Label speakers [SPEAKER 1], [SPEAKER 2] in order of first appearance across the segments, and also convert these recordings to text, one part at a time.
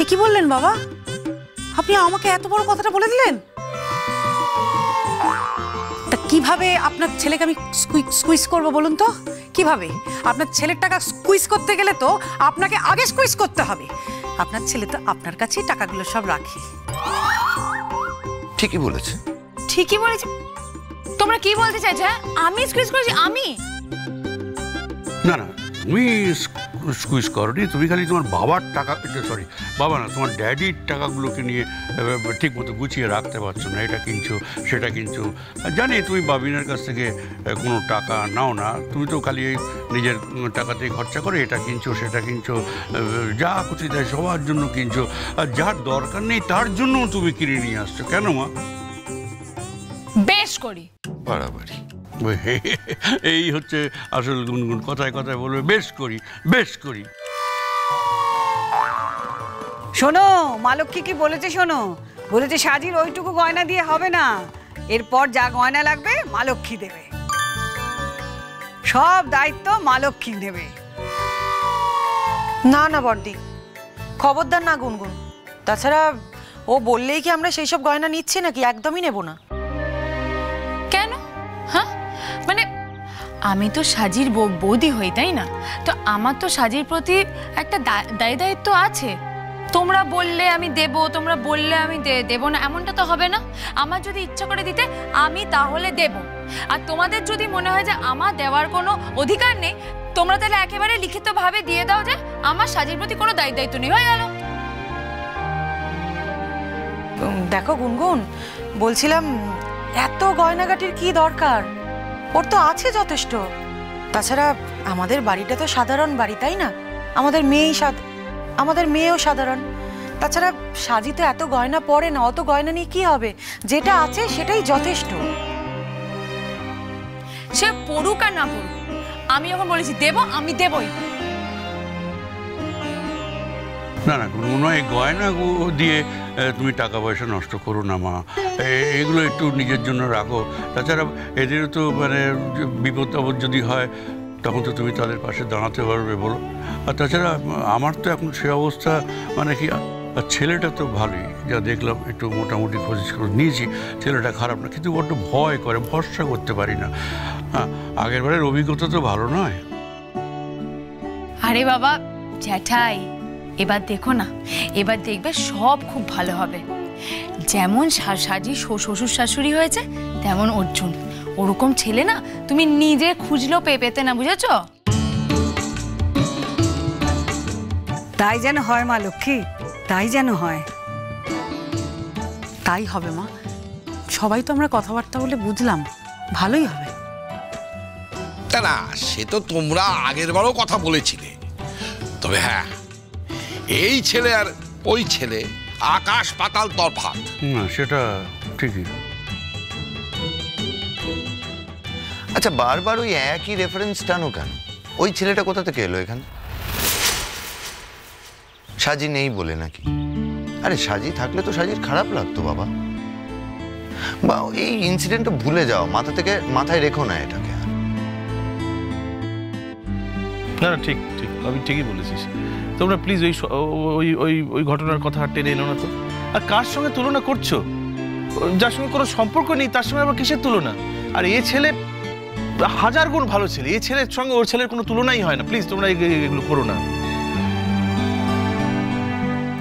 [SPEAKER 1] এ কি বললেন বাবা? আপনি আমাকে এত বড় কথাটা বলে দিলেন? তা কিভাবে আপনার ছেলেকে আমি স্কুইজ করবো বলুন তো? কিভাবে? আপনার ছেলের টাকা স্কুইজ করতে গেলে তো আপনাকে আগে স্কুইজ করতে হবে। আপনার ছেলে তো আপনার কাছেই টাকাগুলো সব রাখে।
[SPEAKER 2] ঠিকই বলেছে।
[SPEAKER 3] ঠিকই বলেছে? তোমরা কি বলতে চাইছো? আমি স্কুইজ করেছি? আমি
[SPEAKER 4] না না, তুমি স্কুইজ করনি, তুমি খালি তোমার বাবার টাকা, সরি বাবা না, তোমার ড্যাডির টাকাগুলোকে নিয়ে ঠিক মতো গুছিয়ে রাখতে পারছো না। এটা কিনছো, সেটা কিনছো। জানি তুমি বাবিনের কাছ থেকে কোনো টাকা নাও না, তুমি তো খালি নিজের টাকাতেই খরচা করে এটা কিনছো, সেটা কিনছো, যা খুশি দেয় সবার জন্য কিনছো, আর যার দরকার নেই তার জন্য তুমি কিনে নিয়ে আসছো। কেন মা?
[SPEAKER 3] বেশ করি।
[SPEAKER 2] বাড়াবাড়ি।
[SPEAKER 4] এই হচ্ছে আসল গুনগুন, কথায় কথায় বলবে বেশ করি, বেশ করি।
[SPEAKER 5] শোনো, মালক্ষী কি বলেছে শোনো, বলেছে সাজির ওইটুকু গয়না দিয়ে হবে না, এরপর যা গয়না লাগবে মালক্ষী দেবে, সব দায়িত্ব মালক্ষী নেবে।
[SPEAKER 1] না না বড়দি, খবরদার না গুনগুন। তাছাড়া ও বললেই কি আমরা সেই সব গয়না নিচ্ছি নাকি? একদমই নেব না।
[SPEAKER 3] কেন? হ্যাঁ, মানে আমি তো সাজির বৌদি হই, তাই না? তো আমার তো সাজির প্রতি একটা দায়িত্ব আছে। তোমরা বললে আমি দেব, তোমরা বললে আমি দেব না, এমনটা তো হবে না। আমার যদি ইচ্ছা করে দিতে আমি তাহলে দেব, আর তোমাদের যদি মনে হয় যে আমার দেওয়ার কোনো অধিকার নেই, তোমরা তাহলে একেবারে লিখিতভাবে দিয়ে দাও যে আমার সাজির প্রতি কোনো দায়িত্ব নেই, হয়ে গেল।
[SPEAKER 1] দেখো গুনগুন, বলছিলাম এত গয়নাগাটির কি দরকার? ওর তো আছে যথেষ্ট। তাছাড়া আমাদের বাড়িটা তো সাধারণ বাড়ি, তাই না? আমাদের মেয়েও সাধারণ। তাছাড়া সাজি তো এত গয়না পরে না, অত গয়না নিয়ে কি হবে? যেটা আছে সেটাই যথেষ্ট।
[SPEAKER 3] সে পড়ুক আর না পড়ুক, আমি যখন বলেছি দেব, আমি দেবই।
[SPEAKER 4] না না, কোনো নয়, গয়না দিয়ে তুমি টাকা পয়সা নষ্ট করো না মা। এগুলো একটু নিজের জন্য রাখো। তাছাড়া এদেরও তো মানে বিপদ আপদ যদি হয় তখন তো তুমি তাদের পাশে দাঁড়াতে পারবে, বলো। আর তাছাড়া আমার তো এখন সে অবস্থা, মানে কি, আর ছেলেটা তো ভালোই, যা দেখলাম একটু মোটামুটি খোঁজ নিয়েছি, ছেলেটা খারাপ না, কিন্তু বড্ড ভয় করে, ভরসা করতে পারি না। হ্যাঁ, আগের বারের অভিজ্ঞতা তো ভালো নয়।
[SPEAKER 3] আরে বাবা জ্যাঠাই, এবার দেখো না, এবার দেখবে সব খুব ভালো হবে। যেমন সাজি শ্বশুর শাশুড়ি হয়েছে, তেমন অর্জুন। ওরকম ছেলে না তুমি নিজে খুঁজলেও পেতে না, বুঝেছ?
[SPEAKER 5] তাই যেন হয় মা লক্ষ্মী, তাই যেন হয়।
[SPEAKER 1] তাই হবে মা, সবাই তো আমরা কথাবার্তা বলে বুঝলাম, ভালোই হবে।
[SPEAKER 6] না, সে তো তোমরা আগের বারও কথা বলেছিলে, তবে হ্যাঁ, এই ছেলে আর ওই ছেলে আকাশ পাতাল তফাৎ।
[SPEAKER 4] না, সেটা ঠিকই।
[SPEAKER 2] আচ্ছা, বারবার ওই একই রেফারেন্স টানো কেন? ওই ছেলেটা কোথা থেকে এলো এখানে? সাজি নেই বলে নাকি? আরে সাজি থাকলে তো সাজির খারাপ লাগতো বাবা। বা এই ইনসিডেন্টটা ভুলে যাও, মাথায় রেখো না এটাকে।
[SPEAKER 7] না না, ঠিক ঠিক, আমি ঠিকই বলেছিস। তোমরা প্লিজ ওই ঘটনার কথা টেনে এলো না তো। আর কার সঙ্গে তুলনা করছো? যার সঙ্গে কোনো সম্পর্ক নেই তার সঙ্গে আবার কিসের তুলনা? আর এ ছেলে হাজার গুণ ভালো ছেলে, এই ছেলের সঙ্গে ওর ছেলের কোনো তুলনাই হয় না। প্লিজ তোমরা এগুলো করো না।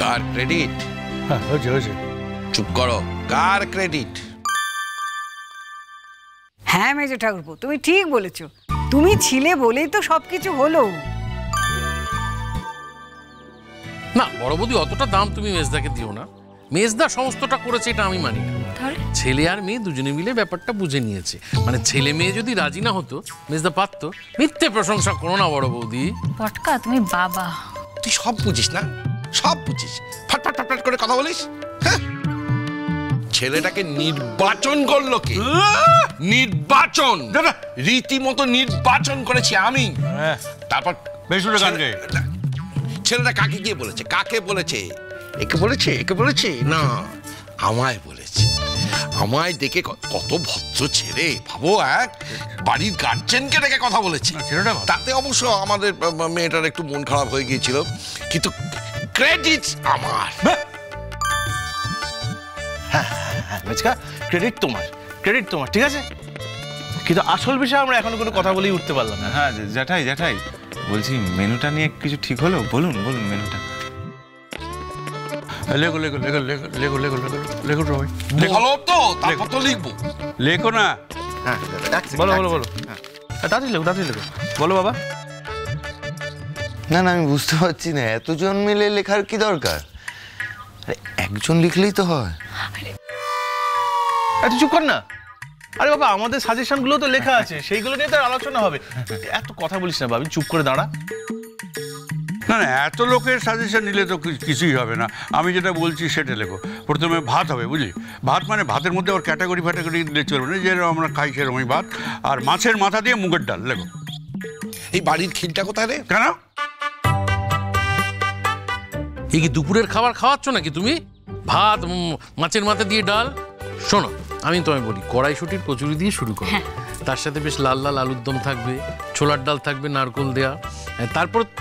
[SPEAKER 6] কার ক্রেডিট?
[SPEAKER 4] হ্যাঁ, হয়েছে।
[SPEAKER 6] চুপ করো, কার ক্রেডিট?
[SPEAKER 5] হ্যাঁ মেজো ঠাকুরপো, তুমি ঠিক বলেছো, তুমি ছিলে বলেই তো সবকিছু হলো।
[SPEAKER 8] না বড় বৌদি, অতটা দাম তুমি মেজদাকে দিও না। মেজদা সমস্তটা করেছে এটা আমি মানি। ছেলে আর মেয়ে দুজনে মিলে ব্যাপারটা বুঝে নিয়েছে। মানে ছেলে মেয়ে যদি রাজি না হতো মেজদা পারতো। মিথ্যে প্রশংসা করো না বড় বৌদি।
[SPEAKER 3] পটকা, তুমি বাবা,
[SPEAKER 6] তুই সব বুঝিস না, সব বুঝিস, ফাটফাট ফাটফাট করে কথা বলিস। হ্যাঁ, ছেলেটাকে নির্বাচন করলো কে? নির্বাচন, রীতিমতো নির্বাচন করেছি আমি। তারপর ছেলেটা কাকে গিয়ে বলেছে? কাকে বলেছে? একে বলেছে? একে বলেছে না, আমায় বলেছে। আমায় দেখে কত ভদ্র ছেলে ভাবো, এক বাড়ির গার্জেনকে ডেকে কথা বলেছে। তাতে অবশ্য আমাদের মেয়েটার একটু মন খারাপ হয়ে গিয়েছিল, কিন্তু ক্রেডিট আমার।
[SPEAKER 7] মেচকা, ক্রেডিট তোমার, ঠিক আছে, কিন্তু আসল বিষয় আমরা এখনো কোনো কথা বলেই উঠতে পারলাম না।
[SPEAKER 9] হ্যাঁ জ্যাঠাই বলছি মেনুটা নিয়ে কিছু ঠিক হলো? বলুন মেনুটা।
[SPEAKER 4] লেখো সবাই,
[SPEAKER 6] বলো তো, তারপর তো লিখবো।
[SPEAKER 4] লেখো না।
[SPEAKER 2] হ্যাঁ
[SPEAKER 7] বলো তাড়াতাড়ি লেখো বলো বাবা।
[SPEAKER 2] না আমি বুঝতে পারছি না, এতজন মিলে লেখার কি দরকার? আরে একজন লিখলেই তো হয়।
[SPEAKER 7] তুই চুপ কর না। আরে বাবা, আমাদের সাজেশন গুলো তো লেখা আছে, সেইগুলো নিয়ে তো আলোচনা হবে। এত কথা বলিস না বাবু, চুপ করে দাঁড়া।
[SPEAKER 4] না এত লোকের সাজেশন নিলে তো কিছুই হবে না। আমি যেটা বলছি সেটা লেখো। প্রথমে ভাত হবে, বুঝলি? ভাত মানে ভাতের মধ্যে ওর ক্যাটাগরি দিলে চলবে না, যেরকম আমরা খাই সেরকমই ভাত। আর মাছের মাথা দিয়ে মুগের ডাল লেখো।
[SPEAKER 6] এই বাড়ির খিলটা কোথায় রে?
[SPEAKER 4] কেন?
[SPEAKER 8] এই কি দুপুরের খাবার খাওয়াচ্ছ নাকি তুমি? ভাত, মাছের মাথা দিয়ে ডাল। শোনো, আমি তোমায় বলি, কড়াইশুটির কচুরি দিয়ে শুরু করো। তার সাথে বেশ লাল লাল আলুর দম থাকবে, ছোলার ডাল থাকবে, নারকোল দেয়া।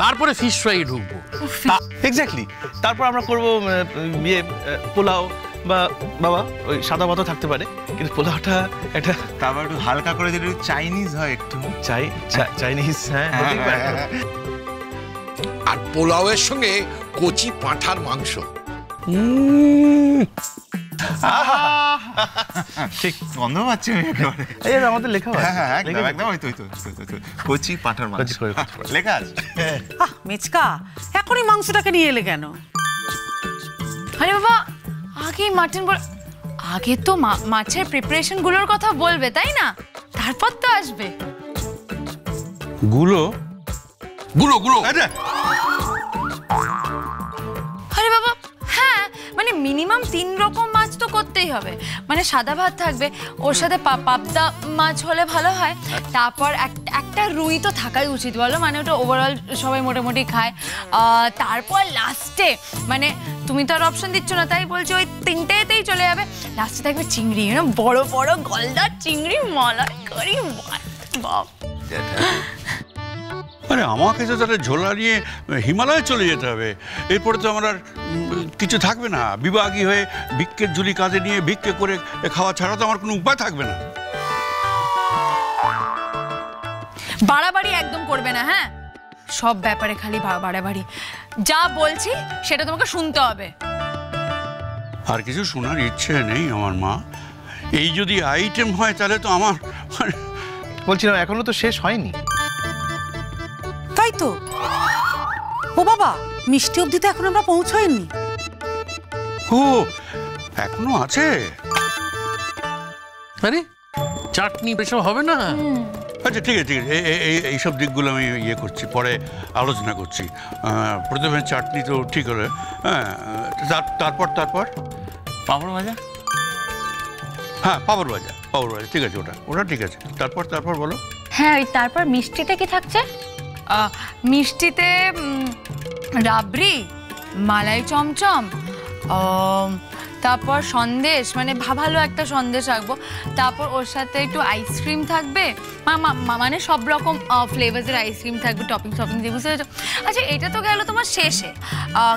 [SPEAKER 8] তারপরে ফিশ ফ্রাই ঢুকবো।
[SPEAKER 7] এক্স্যাক্টলি। তারপর আমরা করবো পোলাও, বা বাবা ওই সাদা ভাতও থাকতে পারে, কিন্তু পোলাওটা একটা
[SPEAKER 9] তারপর একটু হালকা করে যদি চাইনিজ হয়, একটু
[SPEAKER 7] চাইনিজ। হ্যাঁ,
[SPEAKER 6] আর পোলাওয়ের সঙ্গে কচি পাঁঠার মাংস।
[SPEAKER 9] ঠিক গন্ধ পাচ্ছি আমি একেবারে।
[SPEAKER 7] আমাদের লেখা হয়।
[SPEAKER 9] হ্যাঁ একদম ওই তো কচি পাঁঠার মাংস লেখা আছে।
[SPEAKER 5] মেচকা, এখনই মাংসটাকে নিয়ে এলে কেন?
[SPEAKER 3] আরে বাবা, আগেই মাটন আগে তো মাছের প্রিপারেশন গুলোর কথা বলবে, তাই না? তারপর তো আসবে
[SPEAKER 4] গুলো।
[SPEAKER 3] আরে বাবা, হ্যাঁ, মানে মিনিমাম 3 রকম মাছ তো করতেই হবে। মানে সাদা ভাত থাকবে, ওর সাথে পাবদা মাছ হলে ভালো হয়। তারপর একটা রুই তো থাকাই উচিত, বলো? মানে ওটা ওভারঅল সবাই মোটামুটি খায়। তারপর লাস্টে, মানে তুমি তো আর অপশন দিচ্ছ না, তাই বলছি ওই 3টেতেই চলে যাবে। লাস্টে থাকবে চিংড়ি, বড় বড় গলদার চিংড়ি, মালাইকারি। বাপ,
[SPEAKER 4] আরে আমাকে তো তাহলে ঝোলা নিয়ে হিমালয়ে চলে যেতে হবে। এরপরে তো আমার আর কিছু থাকবে না। বিভাগী হয়ে ভিক্ষের ঝুলি কাঁধে নিয়ে ভিক্ষে করে খাওয়া ছাড়া তো আমার কোনো উপায় থাকবে না।
[SPEAKER 3] বাড়াবাড়ি একদম করবে না, হ্যাঁ? সব ব্যাপারে খালি বাড়াবাড়ি। যা বলছি সেটা তোমাকে শুনতে হবে।
[SPEAKER 4] আর কিছু শোনার ইচ্ছে নেই আমার মা। এই যদি আইটেম হয় তাহলে তো আমার
[SPEAKER 7] বলছিলাম এখনো তো শেষ হয়নি।
[SPEAKER 5] তাই তো। ও বাবা, মিষ্টি অবধি তো এখন আমরা পৌঁছাইনি।
[SPEAKER 4] ও এখনো আছে?
[SPEAKER 8] আরে চাটনি এসব হবে না?
[SPEAKER 4] আচ্ছা ঠিক আছে এইসব দিকগুলো আমি করছি, পরে আলোচনা করছি। প্রথমে চাটনি তো ঠিক হলে, হ্যাঁ, তারপর
[SPEAKER 9] পাঁপড় ভাজা।
[SPEAKER 4] হ্যাঁ পাঁপড় ভাজা ঠিক আছে, ওটা ঠিক আছে। তারপর বলো।
[SPEAKER 3] হ্যাঁ, ওই তারপর মিষ্টিতে কি থাকছে? মিষ্টিতে রাবড়ি, মালাই চমচম, তারপর সন্দেশ, মানে ভালো একটা সন্দেশ রাখবো। তারপর ওর সাথে একটু আইসক্রিম থাকবে, মানে সব রকম ফ্লেভার্সের আইসক্রিম থাকবে, টপিং দিয়ে, বুঝতে পেরেছো? আচ্ছা, এটা তো গেল তোমার শেষে,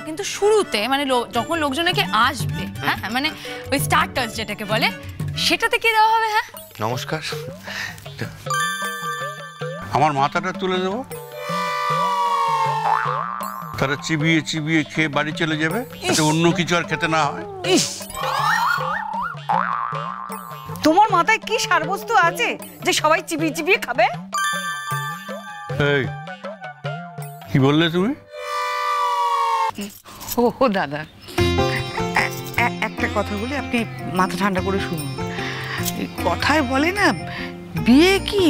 [SPEAKER 3] কিন্তু শুরুতে মানে যখন লোকজন নাকি আসবে, হ্যাঁ, মানে ওই স্টার্টার্স যেটাকে বলে, সেটাতে কি দেওয়া হবে? হ্যাঁ,
[SPEAKER 2] নমস্কার।
[SPEAKER 4] আমার মাথাটা তুলে দেবো, তারা চিবিয়ে খেয়ে বাড়ি চলে যাবে, যাতে অন্য কিছু আর খেতে না হয়।
[SPEAKER 5] তোমার মাথায় কি সারবস্তু আছে যে সবাই চিবিয়ে খাবে?
[SPEAKER 4] এই কি বললে তুমি?
[SPEAKER 5] ও দাদা, একটা কথা বলি, আপনি মাথা ঠান্ডা করে শুনুন। কথায় বলে না, বিয়ে কি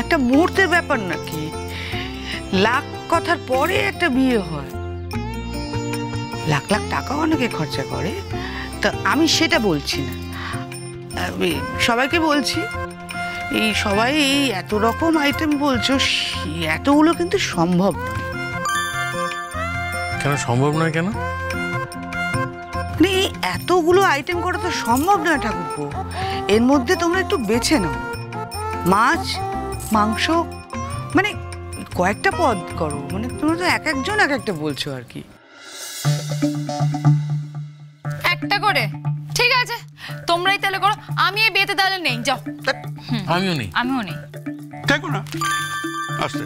[SPEAKER 5] একটা মুহূর্তের ব্যাপার নাকি? লাখ কথার পরে একটা বিয়ে হয়, লাখ লাখ টাকাও অনেকে খরচা করে। তা আমি সেটা বলছি না, সবাইকে বলছি, এই সবাই এই এত রকম আইটেম বলছো, এতগুলো কিন্তু সম্ভব নয়।
[SPEAKER 8] কেন সম্ভব নয়? কেন?
[SPEAKER 5] মানে এই এতগুলো আইটেম করা তো সম্ভব নয় ঠাকুরপো। এর মধ্যে তোমরা একটু বেছে নাও, মাছ, মাংস, মানে কয়েকটা পদ করো। মানে তোমরা তো এক একজন এক একটা বলছো আর কি।
[SPEAKER 3] একটা করে? ঠিক আছে, তোমরাই তাহলে করো, আমি এই বিয়েতে তাহলে নেই, যাও।
[SPEAKER 8] আমিও নেই।
[SPEAKER 3] আমিও নেই।
[SPEAKER 4] থেকো না, আসতে।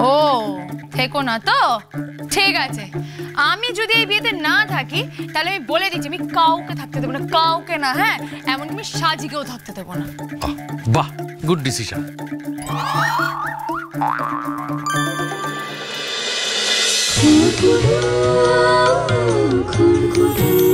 [SPEAKER 3] ও থেকো না তো, ঠিক আছে। আমি যদি এই বিয়েতে না থাকি তাহলে আমি বলে দিচ্ছি আমি কাউকে থাকতে দেবো না, কাউকে না। হ্যাঁ, এমনকি আমি সাজিকেও থাকতে দেবো না।
[SPEAKER 8] বাহ, গুড ডিসিশন।
[SPEAKER 10] খুরখুরু খুরখুরু